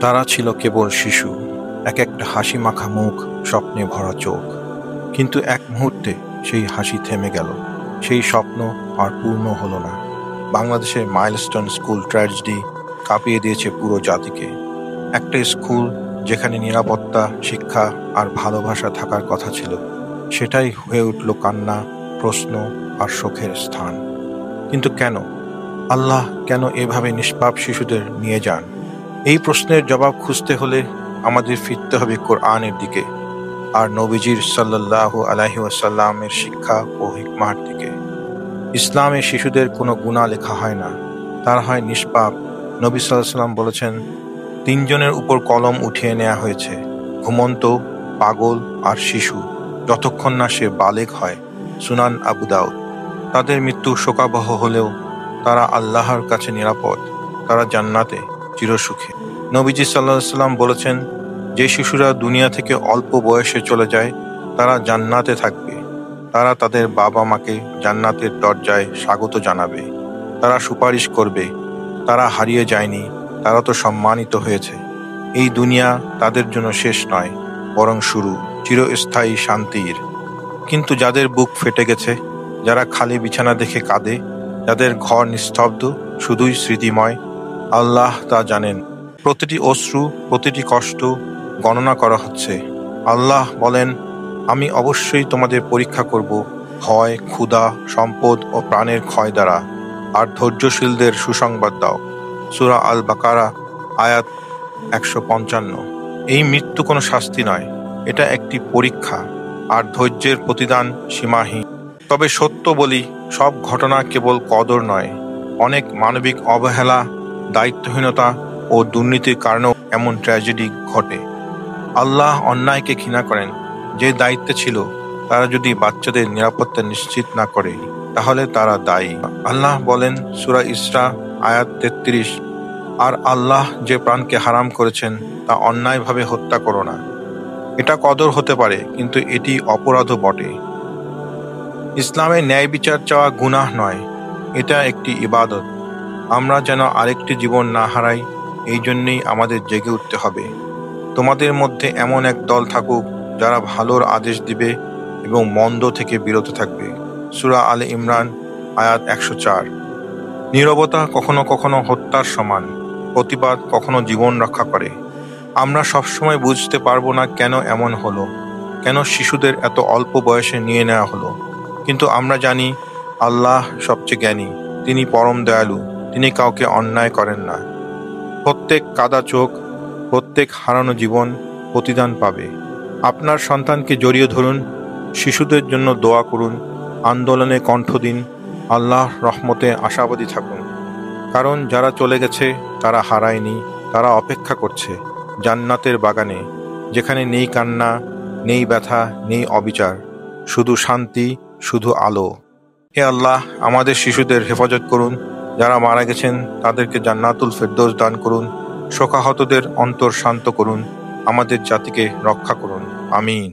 তারা ছিল কেবল শিশু, এক একটা হাসি মাখা মুখ, স্বপ্নে ভরা চোখ। কিন্তু এক মুহূর্তে সেই হাসি থেমে গেল, সেই স্বপ্ন আর পূর্ণ হলো না। বাংলাদেশের মাইলস্টোন স্কুল ট্র্যাজেডি কাঁপিয়ে দিয়েছে পুরো জাতিকে। একটা স্কুল যেখানে নিরাপত্তা, শিক্ষা আর ভালোবাসা থাকার কথা ছিল, সেটাই হয়ে উঠল কান্না, প্রশ্ন আর শোকের স্থান। কিন্তু কেন? আল্লাহ কেন এভাবে নিষ্পাপ শিশুদের নিয়ে যান? এই প্রশ্নের জবাব খুঁজতে হলে আমাদের ফিরতে হবে কোরআনের দিকে আর নবীজির সাল্লাল্লাহু আলাইহি ওয়াসাল্লামের শিক্ষা ও হিকমার দিকে। ইসলামে শিশুদের কোনো গুনাহ লেখা হয় না, তারা হয় নিষ্পাপ। নবী সাল্লাল্লাহু আলাইহি ওয়াসাল্লাম বলেছেন, 3 জনের উপর কলম উঠিয়ে নেওয়া হয়েছে, ঘুমন্ত, পাগল আর শিশু, যতক্ষণ না সে বালেগ হয়। সুনান আবু দাউদ। তাদের মৃত্যু শোকাবহ হলেও তারা আল্লাহর কাছে নিরাপদ, তারা জান্নাতে চিরসুখে। নবীজি সাল্লাল্লাহু আলাইহি ওয়াসাল্লাম বলেছেন, যে শিশুরা দুনিয়া থেকে অল্প বয়সে চলে যায় তারা জান্নাতে থাকবে, তারা তাদের বাবা মাকে জান্নাতের দরজায় স্বাগত জানাবে, তারা সুপারিশ করবে, তারা হারিয়ে যায়নি, তারা তো সম্মানিত হয়েছে। এই দুনিয়া তাদের জন্য শেষ নয়, বরং শুরু চিরস্থায়ী শান্তির। কিন্তু যাদের বুক ফেটে গেছে, যারা খালি বিছানা দেখে কাঁদে, যাদের ঘর নিস্তব্ধ, শুধুই স্মৃতিময়, আল্লাহ তা জানেন। প্রতিটি অশ্রু, প্রতিটি কষ্ট গণনা করা হচ্ছে। আল্লাহ বলেন, আমি অবশ্যই তোমাদের পরীক্ষা করব ভয়, ক্ষুধা, সম্পদ ও প্রাণের ক্ষয় দ্বারা, আর ধৈর্যশীলদের সুসংবাদ দাও। সূরা আল বাকারা, আয়াত 155। এই মৃত্যু কোনো শাস্তি নয়, এটা একটি পরীক্ষা, আর ধৈর্যের প্রতিদান সীমাহীন। তবে সত্য বলি, সব ঘটনা কেবল কদর নয়, অনেক মানবিক অবহেলা, দায়িত্বহীনতা ও দুর্নীতির কারণেও এমন ট্র্যাজেডি ঘটে। আল্লাহ অন্যায়কে ঘৃণা করেন। যে দায়িত্বে ছিল তারা যদি বাচ্চাদের নিরাপত্তা নিশ্চিত না করে, তাহলে তারা দায়ী। আল্লাহ বলেন সূরা ইসরা, আয়াত 33, আর আল্লাহ যে প্রাণকে হারাম করেছেন তা অন্যায়ভাবে হত্যা করো না। এটা কদর হতে পারে, কিন্তু এটি অপরাধও বটে। ইসলামে ন্যায় বিচার চাওয়া গুনাহ নয়, এটা একটি ইবাদত। আমরা যেন আরেকটি জীবন না হারাই, এই জন্যেই আমাদের জেগে উঠতে হবে। তোমাদের মধ্যে এমন এক দল থাকুক যারা ভালোর আদেশ দিবে এবং মন্দ থেকে বিরত থাকবে। সূরা আলে ইমরান, আয়াত 104। নীরবতা কখনো কখনো হত্যার সমান, প্রতিবাদ কখনো জীবন রক্ষা করে। আমরা সবসময় বুঝতে পারবো না কেন এমন হলো, কেন শিশুদের এত অল্প বয়সে নিয়ে নেওয়া হলো। কিন্তু আমরা জানি আল্লাহ সবচেয়ে জ্ঞানী, তিনি পরম দয়ালু, তিনি কাউকে অন্যায় করেন না। প্রত্যেক কাদা চোখ, প্রত্যেক হারানো জীবন প্রতিদান পাবে। আপনার সন্তানকে জড়িয়ে ধরুন, শিশুদের জন্য দোয়া করুন, আন্দোলনে কণ্ঠ দিন, আল্লাহ রহমতে আশাবাদী থাকুন। কারণ যারা চলে গেছে তারা হারায়নি, তারা অপেক্ষা করছে জান্নাতের বাগানে, যেখানে নেই কান্না, নেই ব্যথা, নেই অবিচার, শুধু শান্তি, শুধু আলো। হে আল্লাহ, আমাদের শিশুদের হেফাজত করুন, যারা মারা গেছেন তাদেরকে জান্নাতুল ফেরদৌস দান করুন, শোকাহতদের অন্তর শান্ত করুন, আমাদের জাতিকে রক্ষা করুন। আমিন।